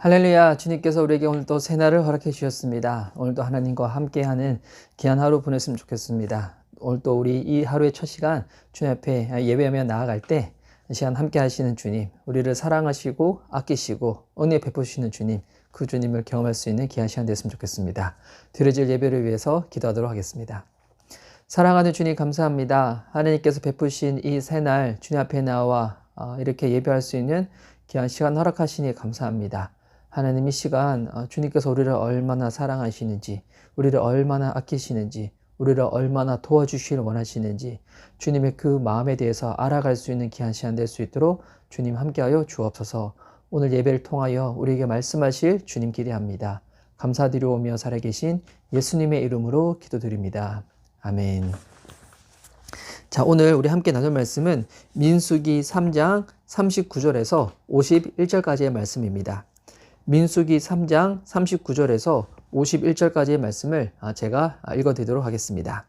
할렐루야, 주님께서 우리에게 오늘도 새날을 허락해 주셨습니다. 오늘도 하나님과 함께하는 귀한 하루 보냈으면 좋겠습니다. 오늘도 우리 이 하루의 첫 시간 주님 앞에 예배하며 나아갈 때 이 시간 함께 하시는 주님, 우리를 사랑하시고 아끼시고 은혜 베푸시는 주님, 그 주님을 경험할 수 있는 귀한 시간 됐으면 좋겠습니다. 드려질 예배를 위해서 기도하도록 하겠습니다. 사랑하는 주님 감사합니다. 하나님께서 베푸신 이 새날 주님 앞에 나와 이렇게 예배할 수 있는 귀한 시간 허락하시니 감사합니다. 하나님 이 시간 주님께서 우리를 얼마나 사랑하시는지, 우리를 얼마나 아끼시는지, 우리를 얼마나 도와주시길 원하시는지 주님의 그 마음에 대해서 알아갈 수 있는 귀한 시간 될 수 있도록 주님 함께하여 주옵소서. 오늘 예배를 통하여 우리에게 말씀하실 주님 기대합니다. 감사드리오며 살아계신 예수님의 이름으로 기도드립니다. 아멘. 자, 오늘 우리 함께 나눌 말씀은 민수기 3장 39절에서 51절까지의 말씀입니다. 민수기 3장 39절에서 51절까지의 말씀을 제가 읽어드리도록 하겠습니다.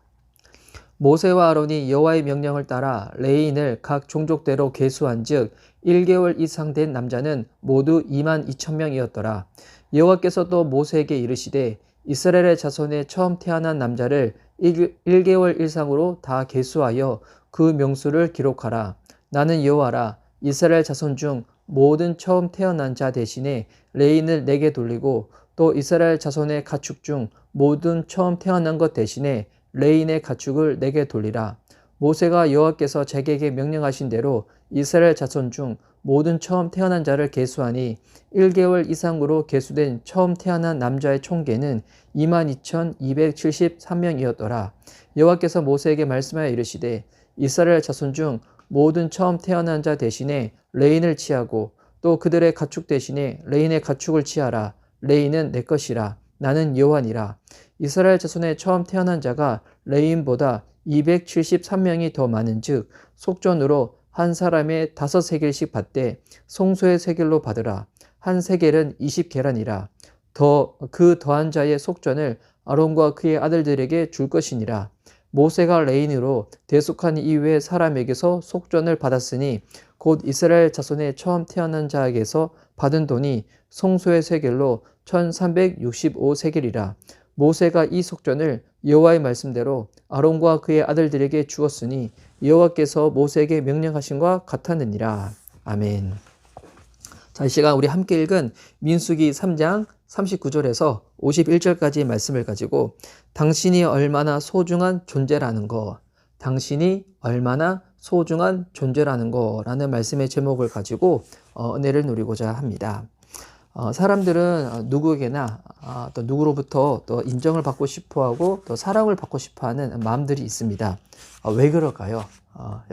모세와 아론이 여호와의 명령을 따라 레인을 각 종족대로 계수한 즉 1개월 이상 된 남자는 모두 22,000명이었더라. 여호와께서 또 모세에게 이르시되 이스라엘의 자손에 처음 태어난 남자를 1개월 이상으로 다 계수하여 그 명수를 기록하라. 나는 여호와라. 이스라엘 자손 중 모든 처음 태어난 자 대신에 레인을 내게 돌리고 또 이스라엘 자손의 가축 중 모든 처음 태어난 것 대신에 레인의 가축을 내게 돌리라. 모세가 여호와께서 자기에게 명령하신 대로 이스라엘 자손 중 모든 처음 태어난 자를 계수하니 1개월 이상으로 계수된 처음 태어난 남자의 총계는 22,273명이었더라. 여호와께서 모세에게 말씀하여 이르시되 이스라엘 자손 중 모든 처음 태어난 자 대신에 레인을 취하고 또 그들의 가축 대신에 레인의 가축을 취하라. 레인은 내 것이라. 나는 여호와니라. 이스라엘 자손의 처음 태어난 자가 레인보다 273명이 더 많은 즉 속전으로 한 사람의 5세겔씩 받되 송소의 세겔로 받으라. 한 세겔은 20계란이라. 그 더한 자의 속전을 아론과 그의 아들들에게 줄 것이니라. 모세가 레인으로 대속한 이후의 사람에게서 속전을 받았으니 곧 이스라엘 자손의 처음 태어난 자에게서 받은 돈이 송소의 세겔로 1365세겔이라. 모세가 이 속전을 여호와의 말씀대로 아론과 그의 아들들에게 주었으니 여호와께서 모세에게 명령하신 것과 같았느니라. 아멘. 자, 이 시간 우리 함께 읽은 민수기 3장 39절에서 51절까지의 말씀을 가지고 당신이 얼마나 소중한 존재라는 거, 당신이 얼마나 소중한 존재라는 거라는 말씀의 제목을 가지고 은혜를 누리고자 합니다. 사람들은 누구에게나 또 누구로부터 또 인정을 받고 싶어하고 또 사랑을 받고 싶어하는 마음들이 있습니다. 왜 그럴까요?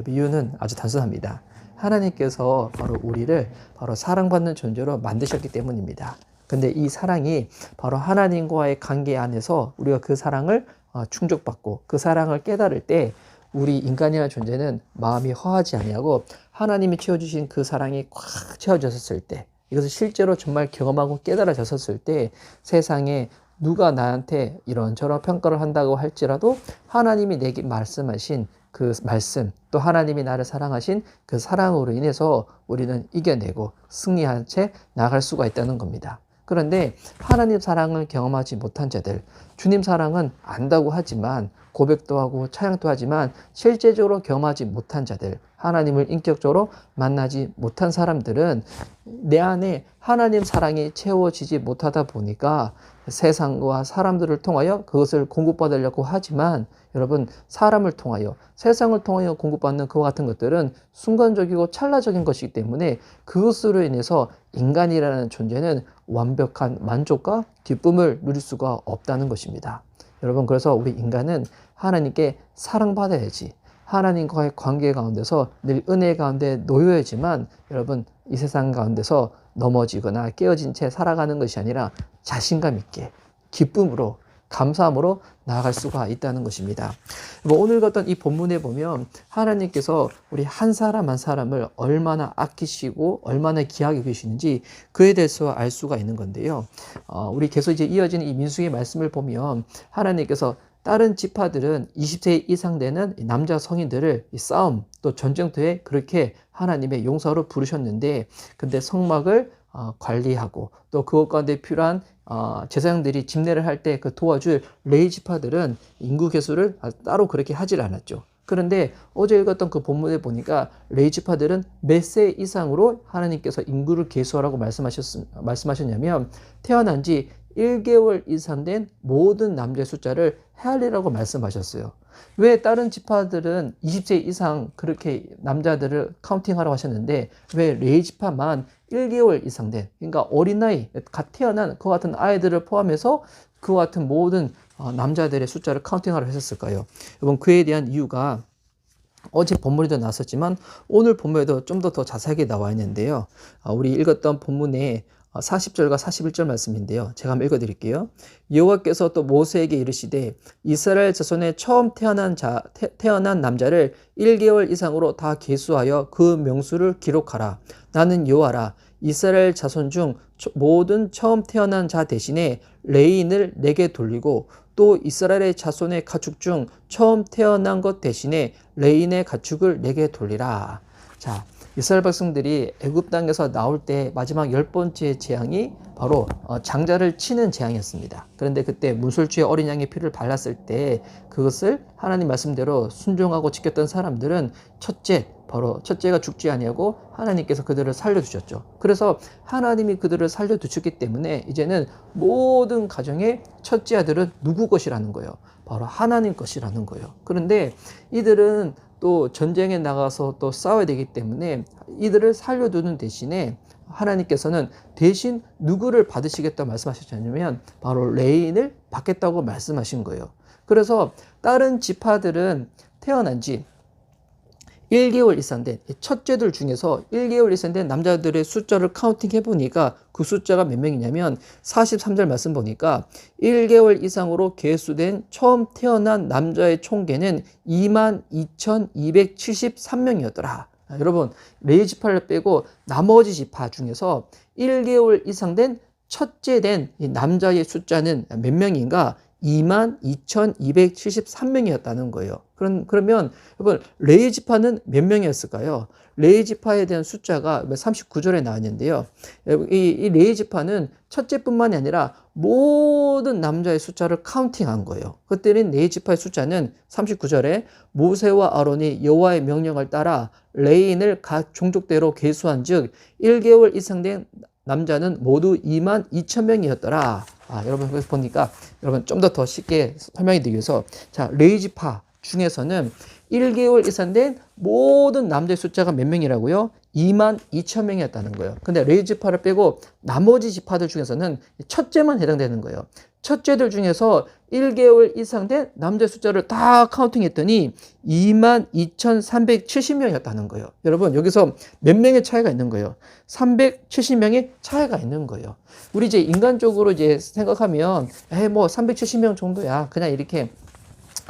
이유는 아주 단순합니다. 하나님께서 바로 우리를 바로 사랑받는 존재로 만드셨기 때문입니다. 근데 이 사랑이 바로 하나님과의 관계 안에서 우리가 그 사랑을 충족받고 그 사랑을 깨달을 때 우리 인간이라는 존재는 마음이 허하지 아니하고 하나님이 채워주신 그 사랑이 꽉 채워졌을 때 이것을 실제로 정말 경험하고 깨달아졌을 때 세상에 누가 나한테 이런저런 평가를 한다고 할지라도 하나님이 내게 말씀하신 그 말씀 또 하나님이 나를 사랑하신 그 사랑으로 인해서 우리는 이겨내고 승리한 채 나아갈 수가 있다는 겁니다. 그런데 하나님 사랑을 경험하지 못한 자들, 주님 사랑은 안다고 하지만 고백도 하고 찬양도 하지만 실제적으로 경험하지 못한 자들, 하나님을 인격적으로 만나지 못한 사람들은 내 안에 하나님 사랑이 채워지지 못하다 보니까 세상과 사람들을 통하여 그것을 공급받으려고 하지만 여러분 사람을 통하여 세상을 통하여 공급받는 그와 같은 것들은 순간적이고 찰나적인 것이기 때문에 그것으로 인해서 인간이라는 존재는 완벽한 만족과 기쁨을 누릴 수가 없다는 것입니다. 여러분 그래서 우리 인간은 하나님께 사랑받아야지 하나님과의 관계 가운데서 늘 은혜 가운데 놓여야지만 여러분 이 세상 가운데서 넘어지거나 깨어진 채 살아가는 것이 아니라 자신감 있게 기쁨으로 감사함으로 나아갈 수가 있다는 것입니다. 오늘 같은 이 본문에 보면 하나님께서 우리 한 사람 한 사람을 얼마나 아끼시고 얼마나 귀하게 계시는지 그에 대해서 알 수가 있는 건데요. 우리 계속 이제 이어지는 이 민수기의 말씀을 보면 하나님께서 다른 지파들은 20세 이상 되는 남자 성인들을 싸움 또 전쟁터에 그렇게 하나님의 용사로 부르셨는데 근데 성막을 관리하고 또 그것 가운데 필요한 제사장들이 집례를 할 때 그 도와줄 레위 지파들은 인구 계수를 따로 그렇게 하질 않았죠. 그런데 어제 읽었던 그 본문에 보니까 레위 지파들은 몇 세 이상으로 하나님께서 인구를 계수하라고 말씀하셨냐면 태어난 지 1개월 이상 된 모든 남자의 숫자를 헤아리라고 말씀하셨어요. 왜 다른 지파들은 20세 이상 그렇게 남자들을 카운팅하라고 하셨는데 왜 레위 지파만 1개월 이상 된, 그러니까 어린아이, 갓 태어난 그 같은 아이들을 포함해서 그 같은 모든 남자들의 숫자를 카운팅하라고 했었을까요? 여러분, 그에 대한 이유가 어제 본문에도 나왔었지만 오늘 본문에도 좀 더 자세하게 나와 있는데요. 우리 읽었던 본문에 40절과 41절 말씀인데요. 제가 한번 읽어드릴게요. 여호와께서 또 모세에게 이르시되 이스라엘 자손의 처음 태어난 남자를 1개월 이상으로 다 계수하여 그 명수를 기록하라. 나는 여호와라. 이스라엘 자손 중 모든 처음 태어난 자 대신에 레인을 내게 돌리고 또 이스라엘의 자손의 가축 중 처음 태어난 것 대신에 레인의 가축을 내게 돌리라. 자, 이스라엘 백성들이 애굽 땅에서 나올 때 마지막 10번째 재앙이 바로 장자를 치는 재앙이었습니다. 그런데 그때 문설주에 어린 양의 피를 발랐을 때 그것을 하나님 말씀대로 순종하고 지켰던 사람들은 첫째가 죽지 아니하고 하나님께서 그들을 살려주셨죠. 그래서 하나님이 그들을 살려두셨기 때문에 이제는 모든 가정의 첫째 아들은 누구 것이라는 거예요? 바로 하나님 것이라는 거예요. 그런데 이들은 또 전쟁에 나가서 또 싸워야 되기 때문에 이들을 살려두는 대신에 하나님께서는 대신 누구를 받으시겠다고 말씀하셨냐면 바로 레인을 받겠다고 말씀하신 거예요. 그래서 다른 지파들은 태어난 지 1개월 이상 된 첫째들 중에서 1개월 이상 된 남자들의 숫자를 카운팅 해보니까 그 숫자가 몇 명이냐면 43절 말씀 보니까 1개월 이상으로 계수된 처음 태어난 남자의 총계는 22,273명이었더라. 여러분, 레위 지파를 빼고 나머지 지파 중에서 1개월 이상 된 첫째 된 이 남자의 숫자는 몇 명인가? 22,273명이었다는 거예요. 그러면 여러분, 레위 지파는 몇 명이었을까요? 레위 지파에 대한 숫자가 39절에 나왔는데요. 이 레위 지파는 첫째뿐만이 아니라 모든 남자의 숫자를 카운팅한 거예요. 그때는 레위 지파의 숫자는 39절에 모세와 아론이 여호와의 명령을 따라 레인을 각 종족대로 계수한즉 1개월 이상 된 남자는 모두 22,000명이었더라. 여러분, 그래서 보니까 여러분 좀 더 쉽게 설명해 드리기 위해서 자, 레위 지파 중에서는 1개월 이상 된 모든 남자의 숫자가 몇 명이라고요? 22,000명이었다는 거예요. 근데 레위 지파를 빼고 나머지 지파들 중에서는 첫째만 해당되는 거예요. 첫째들 중에서 1개월 이상 된 남자의 숫자를 다 카운팅했더니 22,370명이었다는 거예요. 여러분, 여기서 몇 명의 차이가 있는 거예요? 370명의 차이가 있는 거예요. 우리 이제 인간적으로 이제 생각하면 뭐 370명 정도야. 그냥 이렇게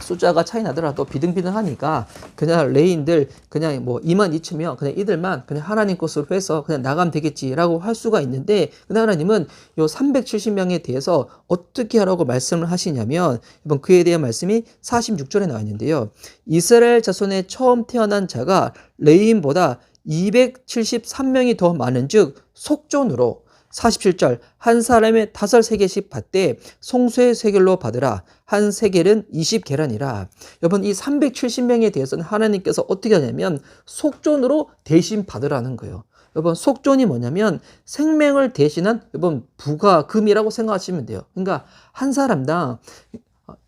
숫자가 차이 나더라도 비등비등하니까 그냥 레인들 그냥 뭐 22,000명 그냥 이들만 그냥 하나님 것으로 해서 그냥 나가면 되겠지라고 할 수가 있는데, 근데 하나님은 요 370명에 대해서 어떻게 하라고 말씀을 하시냐면 이번 그에 대한 말씀이 46절에 나와 있는데요. 이스라엘 자손의 처음 태어난 자가 레인보다 273명이 더 많은즉 속전으로 47절 한 사람의 5세겔씩 받되 송수의 세겔로 받으라. 한 세겔은 20계란이라. 여러분, 이 370명에 대해서는 하나님께서 어떻게 하냐면 속전으로 대신 받으라는 거예요. 여러분, 속전이 뭐냐면 생명을 대신한 여러분 부가금이라고 생각하시면 돼요. 그러니까 한 사람당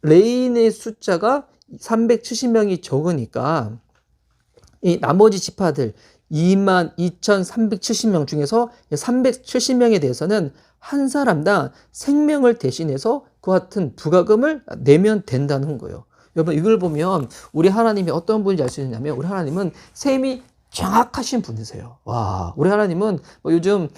레인의 숫자가 370명이 적으니까 이 나머지 지파들 22,370명 중에서 370명에 대해서는 한 사람당 생명을 대신해서 그 같은 부가금을 내면 된다는 거예요. 여러분, 이걸 보면 우리 하나님이 어떤 분인지 알 수 있냐면 우리 하나님은 셈이 정확하신 분이세요. 와, 우리 하나님은 요즘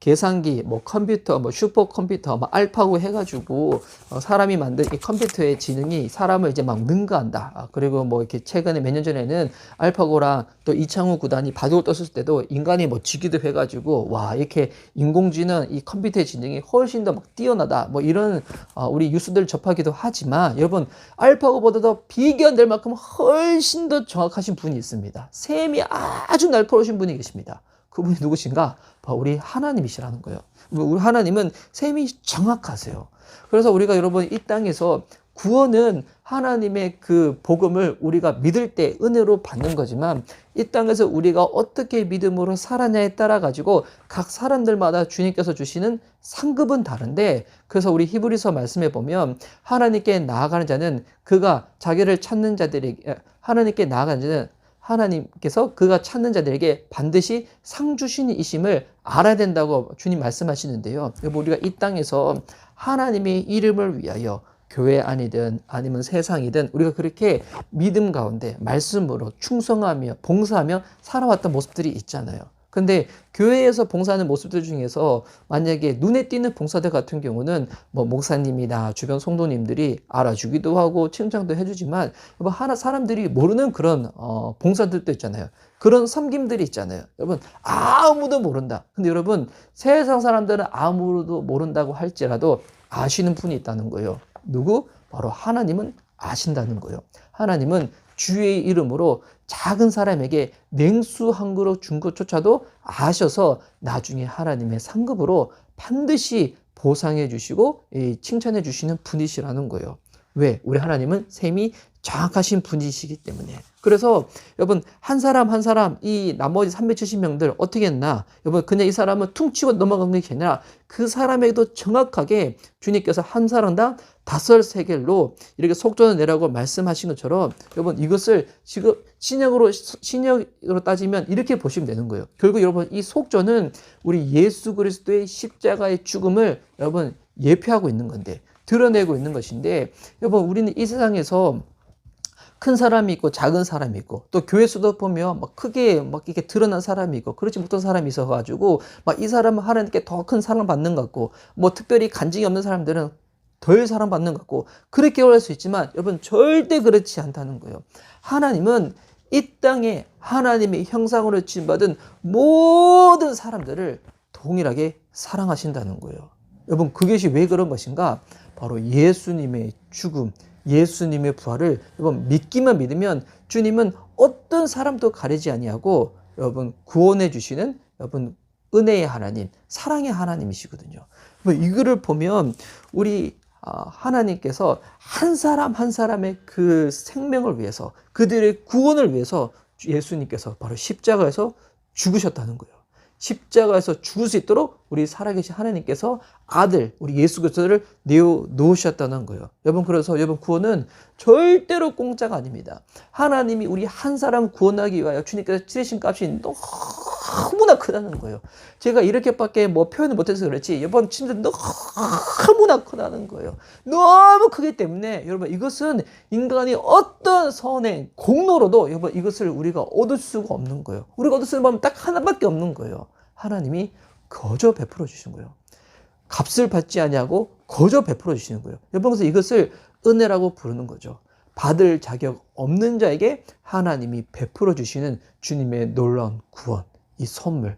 계산기, 컴퓨터, 슈퍼컴퓨터, 알파고 해가지고, 사람이 만든 이 컴퓨터의 지능이 사람을 이제 막 능가한다. 그리고 이렇게 최근에 몇 년 전에는 알파고랑 또 이창호 구단이 바둑을 떴을 때도 인간이 지기도 해가지고, 와, 이렇게 인공지능, 이 컴퓨터의 지능이 훨씬 더 뛰어나다. 이런, 우리 뉴스들 접하기도 하지만, 여러분, 알파고보다도 비교 안 될 만큼 훨씬 더 정확하신 분이 있습니다. 셈이 아주 날카로우신 분이 계십니다. 그분이 누구신가? 우리 하나님이시라는 거예요. 우리 하나님은 셈이 정확하세요. 그래서 우리가 여러분 이 땅에서 구원은 하나님의 그 복음을 우리가 믿을 때 은혜로 받는 거지만 이 땅에서 우리가 어떻게 믿음으로 살았냐에 따라 가지고 각 사람들마다 주님께서 주시는 상급은 다른데, 그래서 우리 히브리서 말씀에 보면 하나님께 나아가는 자는 그가 자기를 찾는 자들에게, 하나님께 나아가는 자는 하나님께서 그가 찾는 자들에게 반드시 상 주시는 이심을 알아야 된다고 주님 말씀하시는데요. 우리가 이 땅에서 하나님의 이름을 위하여 교회 안이든 아니면 세상이든 우리가 그렇게 믿음 가운데 말씀으로 충성하며 봉사하며 살아왔던 모습들이 있잖아요. 근데 교회에서 봉사하는 모습들 중에서 만약에 눈에 띄는 봉사들 같은 경우는 뭐 목사님이나 주변 성도님들이 알아주기도 하고 칭찬도 해주지만 사람들이 모르는 그런 봉사들도 있잖아요. 그런 섬김들이 있잖아요. 여러분 아무도 모른다. 근데 여러분 세상 사람들은 아무도 모른다고 할지라도 아시는 분이 있다는 거예요. 누구? 바로 하나님은 아신다는 거예요. 하나님은 주의 이름으로 작은 사람에게 냉수 한 그릇 준 것조차도 아셔서 나중에 하나님의 상급으로 반드시 보상해 주시고 칭찬해 주시는 분이시라는 거예요. 왜? 우리 하나님은 셈이 정확하신 분이시기 때문에. 그래서 여러분 한 사람 한 사람 이 나머지 370명들 어떻게 했나? 여러분 그냥 이 사람은 퉁치고 넘어간 게 아니라 그 사람에게도 정확하게 주님께서 한 사람당 5세겔로 이렇게 속전을 내라고 말씀하신 것처럼 여러분 이것을 지금 신약으로 따지면 이렇게 보시면 되는 거예요. 결국 여러분 이 속전은 우리 예수 그리스도의 십자가의 죽음을 여러분 예표하고 있는 건데, 드러내고 있는 것인데, 여러분 우리는 이 세상에서 큰 사람이 있고 작은 사람이 있고 또 교회 수도 보면 막 크게 막 이렇게 드러난 사람이 있고 그렇지 못한 사람이 있어가지고 막 이 사람은 하나님께 더 큰 사랑 받는 것 같고 뭐 특별히 간증이 없는 사람들은 덜 사랑받는 것 같고 그렇게 할 수 있지만 여러분 절대 그렇지 않다는 거예요. 하나님은 이 땅에 하나님의 형상으로 지음받은 모든 사람들을 동일하게 사랑하신다는 거예요. 여러분 그것이 왜 그런 것인가? 바로 예수님의 죽음, 예수님의 부활을 여러분 믿기만 믿으면 주님은 어떤 사람도 가리지 아니하고 여러분 구원해 주시는 여러분 은혜의 하나님, 사랑의 하나님이시거든요. 이거를 보면 우리 하나님께서 한 사람 한 사람의 그 생명을 위해서 그들의 구원을 위해서 예수님께서 바로 십자가에서 죽으셨다는 거예요. 십자가에서 죽을 수 있도록 우리 살아계신 하나님께서 아들 우리 예수 그리스도를 내어 놓으셨다는 거예요. 여러분 그래서 여러분 구원은 절대로 공짜가 아닙니다. 하나님이 우리 한 사람 구원하기 위하여 주님께서 치르신 값이 너무나 크다는 거예요. 제가 이렇게밖에 뭐 표현을 못해서 그렇지 여러분 진짜 너무나 크다는 거예요. 너무 크기 때문에 여러분 이것은 인간이 어떤 선행 공로로도 여러분 이것을 우리가 얻을 수가 없는 거예요. 우리가 얻을 수 있는 방법은 딱 하나밖에 없는 거예요. 하나님이 거저 베풀어 주시는 거예요. 값을 받지 아니하고 거저 베풀어 주시는 거예요. 여러분 그래서 이것을 은혜라고 부르는 거죠. 받을 자격 없는 자에게 하나님이 베풀어 주시는 주님의 놀라운 구원, 이 선물.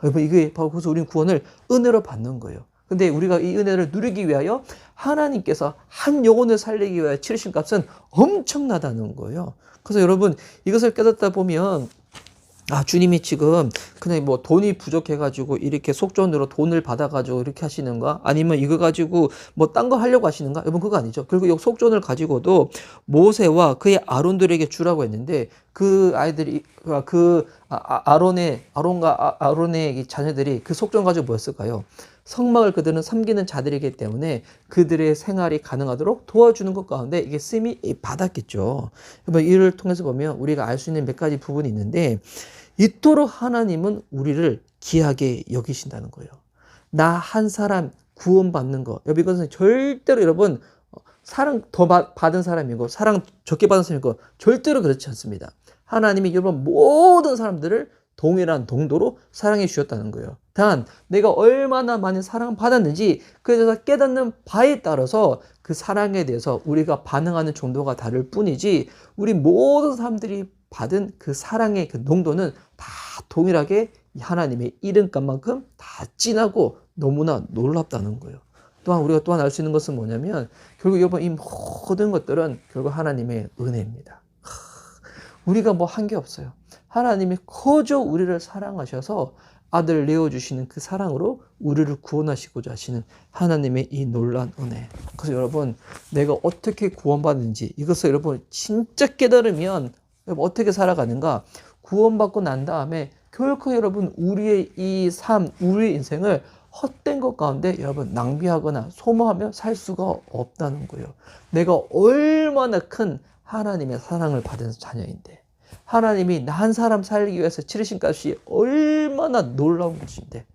여러분 이게 바로 그래서 우리는 구원을 은혜로 받는 거예요. 근데 우리가 이 은혜를 누리기 위하여 하나님께서 한 영혼을 살리기 위하여 치르신 값은 엄청나다는 거예요. 그래서 여러분 이것을 깨닫다 보면 주님이 지금 그냥 뭐 돈이 부족해가지고 이렇게 속전으로 돈을 받아가지고 이렇게 하시는가? 아니면 이거 가지고 뭐 딴 거 하려고 하시는가? 여러분 그거 아니죠. 그리고 이 속전을 가지고도 모세와 그의 아론들에게 주라고 했는데 그 아이들이 아론의 자녀들이 그 속전 가지고 뭐였을까요? 성막을 그들은 섬기는 자들이기 때문에 그들의 생활이 가능하도록 도와주는 것 가운데 이게 쓰임이 받았겠죠. 이를 통해서 보면 우리가 알 수 있는 몇 가지 부분이 있는데 이토록 하나님은 우리를 귀하게 여기신다는 거예요. 나 한 사람 구원받는 거. 여러분 이것은 절대로 여러분 사랑 더 받은 사람이고 사랑 적게 받은 사람이고 절대로 그렇지 않습니다. 하나님이 여러분 모든 사람들을 동일한 동도로 사랑해 주셨다는 거예요. 단 내가 얼마나 많이 사랑받았는지 그에 대해서 깨닫는 바에 따라서 그 사랑에 대해서 우리가 반응하는 정도가 다를 뿐이지 우리 모든 사람들이 받은 그 사랑의 그 농도는 다 동일하게 하나님의 이름값만큼 다 진하고 너무나 놀랍다는 거예요. 또한 우리가 또한 알 수 있는 것은 뭐냐면 결국 여러분 이 모든 것들은 결국 하나님의 은혜입니다. 우리가 뭐 한 게 없어요. 하나님이 거저 우리를 사랑하셔서 아들을 내어주시는 그 사랑으로 우리를 구원하시고자 하시는 하나님의 이 놀라운 은혜. 그래서 여러분, 내가 어떻게 구원받는지 이것을 여러분 진짜 깨달으면 여러분 어떻게 살아가는가? 구원받고 난 다음에 결코 여러분 우리의 이 삶, 우리의 인생을 헛된 것 가운데 여러분 낭비하거나 소모하며 살 수가 없다는 거예요. 내가 얼마나 큰 하나님의 사랑을 받은 자녀인데, 하나님이 나 한 사람 살기 위해서 치르신 값이 얼마나 놀라운 것인데,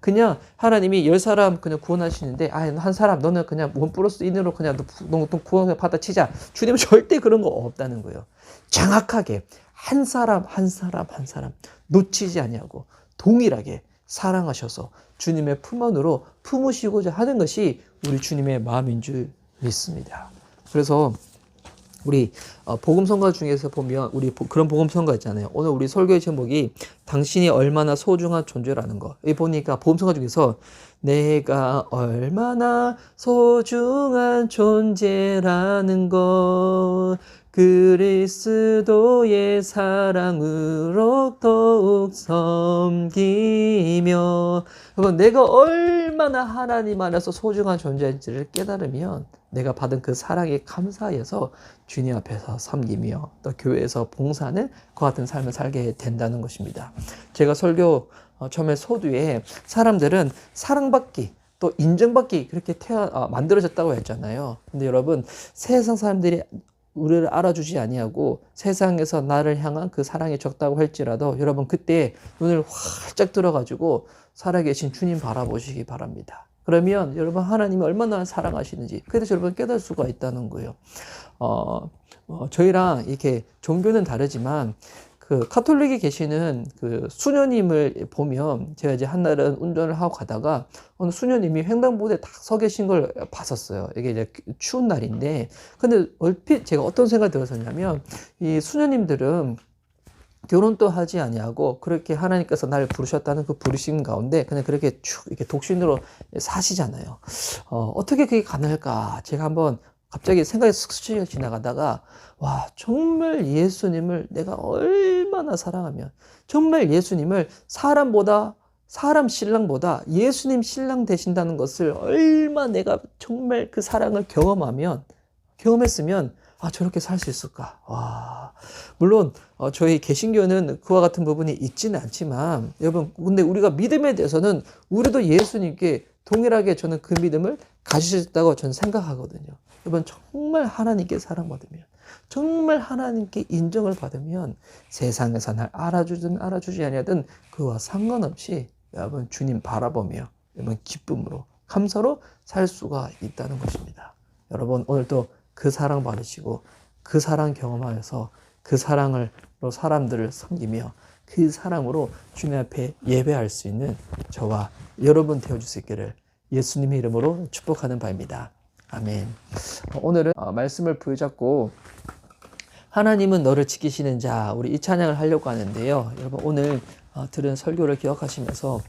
그냥 하나님이 10사람 그냥 구원하시는데, 한 사람 너는 그냥 원 플러스 인으로 그냥 너 구원 받아치자. 주님은 절대 그런 거 없다는 거예요. 정확하게 한 사람 한 사람 한 사람 놓치지 아니하고 동일하게 사랑하셔서 주님의 품 안으로 품으시고자 하는 것이 우리 주님의 마음인 줄 믿습니다. 그래서 우리 복음성가 중에서 보면 우리 그런 복음성가 있잖아요. 오늘 우리 설교의 제목이 당신이 얼마나 소중한 존재라는 거. 여기 보니까 복음성가 중에서 내가 얼마나 소중한 존재라는 것, 그리스도의 사랑으로 더욱 섬기며. 여러분, 내가 얼마나 하나님 안에서 소중한 존재인지를 깨달으면 내가 받은 그 사랑에 감사해서 주님 앞에서 섬기며 또 교회에서 봉사하는 그 같은 삶을 살게 된다는 것입니다. 제가 설교 처음에 소두에 사람들은 사랑받기 또 인정받기 그렇게 만들어졌다고 했잖아요. 근데 여러분, 세상 사람들이 우리를 알아주지 아니하고 세상에서 나를 향한 그 사랑이 적다고 할지라도 여러분 그때 눈을 활짝 들어가지고 살아계신 주님 바라보시기 바랍니다. 그러면 여러분 하나님이 얼마나 사랑하시는지 그래서 여러분 깨달을 수가 있다는 거예요. 저희랑 이렇게 종교는 다르지만 그 카톨릭에 계시는 그 수녀님을 보면 제가 이제 한날은 운전을 하고 가다가 어느 수녀님이 횡단보도에 딱 서 계신 걸 봤었어요. 이게 이제 추운 날인데 근데 얼핏 제가 어떤 생각이 들었었냐면 이 수녀님들은 결혼도 하지 아니하고 그렇게 하나님께서 나를 부르셨다는 그 부르심 가운데 그냥 그렇게 쭉 이렇게 독신으로 사시잖아요. 어떻게 그게 가능할까? 제가 한번 갑자기 생각이 스쳐 지나가다가 와, 정말 예수님을 내가 얼마나 사랑하면 정말 예수님을 사람 신랑보다 예수님 신랑 되신다는 것을 얼마 내가 정말 그 사랑을 경험했으면 저렇게 살 수 있을까? 와, 물론 저희 개신교는 그와 같은 부분이 있지는 않지만 여러분, 근데 우리가 믿음에 대해서는 우리도 예수님께 동일하게 저는 그 믿음을 가지셨다고 저는 생각하거든요. 여러분, 정말 하나님께 사랑받으면, 정말 하나님께 인정을 받으면 세상에서 날 알아주든 알아주지 아니하든 그와 상관없이 여러분 주님 바라보며 여러분 기쁨으로 감사로 살 수가 있다는 것입니다. 여러분, 오늘도 그 사랑 받으시고 그 사랑 경험하여서 그 사랑으로 사람들을 섬기며 그 사랑으로 주님 앞에 예배할 수 있는 저와 여러분 되어줄 수 있기를 예수님의 이름으로 축복하는 바입니다. 아멘. 오늘은 말씀을 부여잡고 하나님은 너를 지키시는 자, 우리 이 찬양을 하려고 하는데요. 여러분, 오늘 들은 설교를 기억하시면서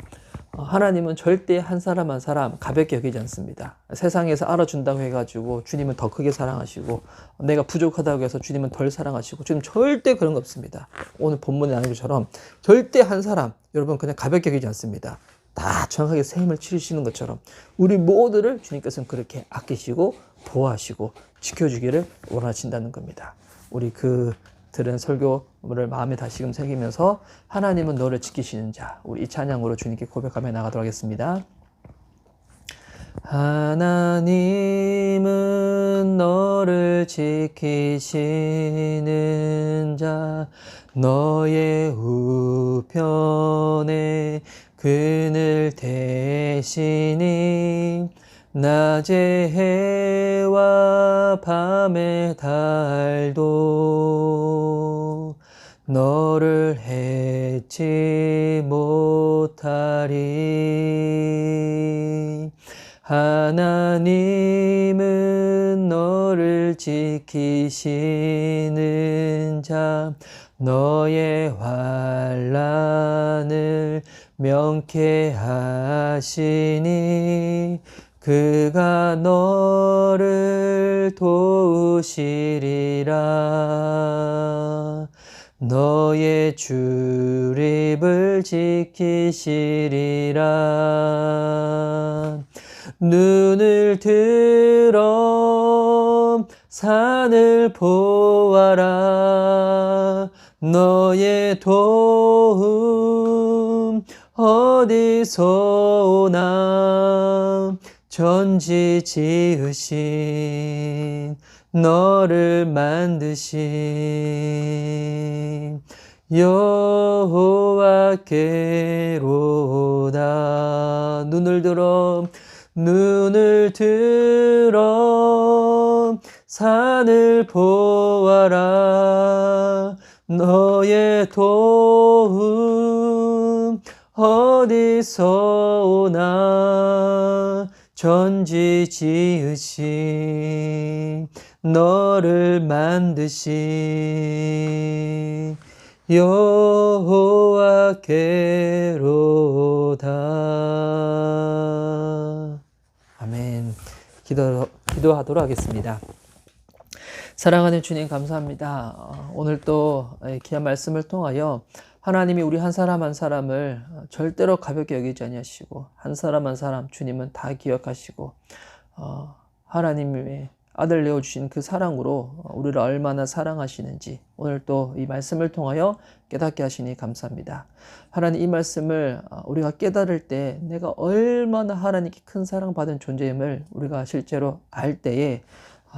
하나님은 절대 한 사람 한 사람 가볍게 여기지 않습니다. 세상에서 알아준다고 해가지고 주님은 더 크게 사랑하시고 내가 부족하다고 해서 주님은 덜 사랑하시고 주님 절대 그런 거 없습니다. 오늘 본문에 나눈 것처럼 절대 한 사람 여러분 그냥 가볍게 여기지 않습니다. 다 정확하게 셈을 치르시는 것처럼 우리 모두를 주님께서는 그렇게 아끼시고 보호하시고 지켜주기를 원하신다는 겁니다. 우리 들은 설교를 마음에 다시금 새기면서 하나님은 너를 지키시는 자, 우리 이 찬양으로 주님께 고백하며 나가도록 하겠습니다. 하나님은 너를 지키시는 자, 너의 우편에 그늘 대시니 낮의 해와 밤의 달도 너를 해치 못하리. 하나님은 너를 지키시는 자, 너의 환난을 명쾌하시니 그가 너를 도우시리라. 너의 출입을 지키시리라. 눈을 들어 산을 보아라. 너의 도움 어디서 오나. 전지 지으신 너를 만드신 여호와께로다. 눈을 들어 산을 보아라. 너의 도움 어디서 오나. 전지 지으신 너를 만드신 여호와께로다. 아멘. 기도하도록 하겠습니다. 사랑하는 주님 감사합니다. 오늘 또 귀한 말씀을 통하여 하나님이 우리 한 사람 한 사람을 절대로 가볍게 여기지 아니하시고 한 사람 한 사람 주님은 다 기억하시고 하나님의 아들 내어주신 그 사랑으로 우리를 얼마나 사랑하시는지 오늘 또 이 말씀을 통하여 깨닫게 하시니 감사합니다. 하나님 이 말씀을 우리가 깨달을 때 내가 얼마나 하나님께 큰 사랑받은 존재임을 우리가 실제로 알 때에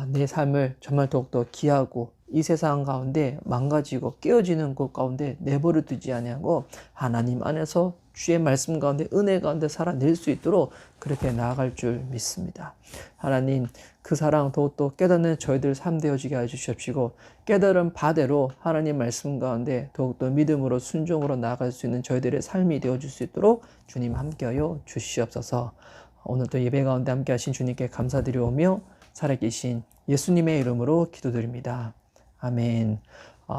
내 삶을 정말 더욱더 귀하고 이 세상 가운데 망가지고 깨어지는 것 가운데 내버려 두지 아니하고 하나님 안에서 주의 말씀 가운데 은혜 가운데 살아낼 수 있도록 그렇게 나아갈 줄 믿습니다. 하나님 그 사랑 더욱더 깨닫는 저희들 삶 되어지게 해주시옵시고 깨달은 바대로 하나님 말씀 가운데 더욱더 믿음으로 순종으로 나아갈 수 있는 저희들의 삶이 되어줄 수 있도록 주님 함께하여 주시옵소서. 오늘도 예배 가운데 함께하신 주님께 감사드리오며 살아계신 예수님의 이름으로 기도드립니다. 아멘.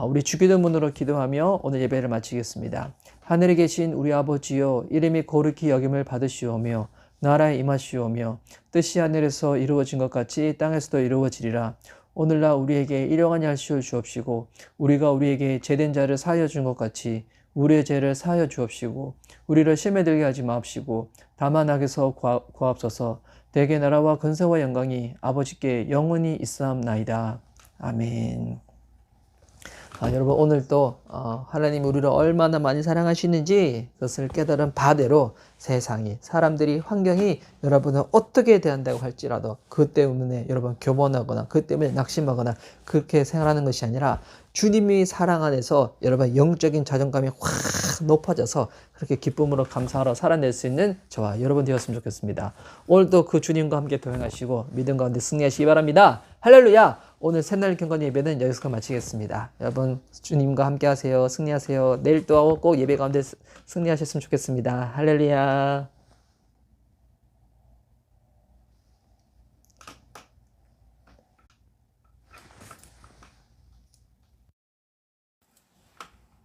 우리 주기도문으로 기도하며 오늘 예배를 마치겠습니다. 하늘에 계신 우리 아버지여 이름이 거룩히 여김을 받으시오며 나라에 임하시오며 뜻이 하늘에서 이루어진 것 같이 땅에서도 이루어지리라. 오늘날 우리에게 일용할 양식을 주옵시고 우리가 우리에게 죄된 자를 사하여 준 것 같이 우리의 죄를 사하여 주옵시고 우리를 시험에 들게 하지 마옵시고 다만 악에서 구하옵소서. 대개 나라와 근세와 영광이 아버지께 영원히 있사옵나이다. 아멘. 여러분 오늘도 하나님이 우리를 얼마나 많이 사랑하시는지 그것을 깨달은 바대로 세상이 사람들이 환경이 여러분을 어떻게 대한다고 할지라도 그 때문에 여러분 교만하거나 그 때문에 낙심하거나 그렇게 생각하는 것이 아니라 주님이 사랑 안에서 여러분 영적인 자존감이 확 높아져서 그렇게 기쁨으로 감사하러 살아낼 수 있는 저와 여러분 되었으면 좋겠습니다. 오늘도 그 주님과 함께 동행하시고 믿음 가운데 승리하시기 바랍니다. 할렐루야. 오늘 새날 경건 예배는 여기서 마치겠습니다. 여러분 주님과 함께 하세요. 승리하세요. 내일 또 꼭 예배 가운데 승리하셨으면 좋겠습니다. 할렐루야.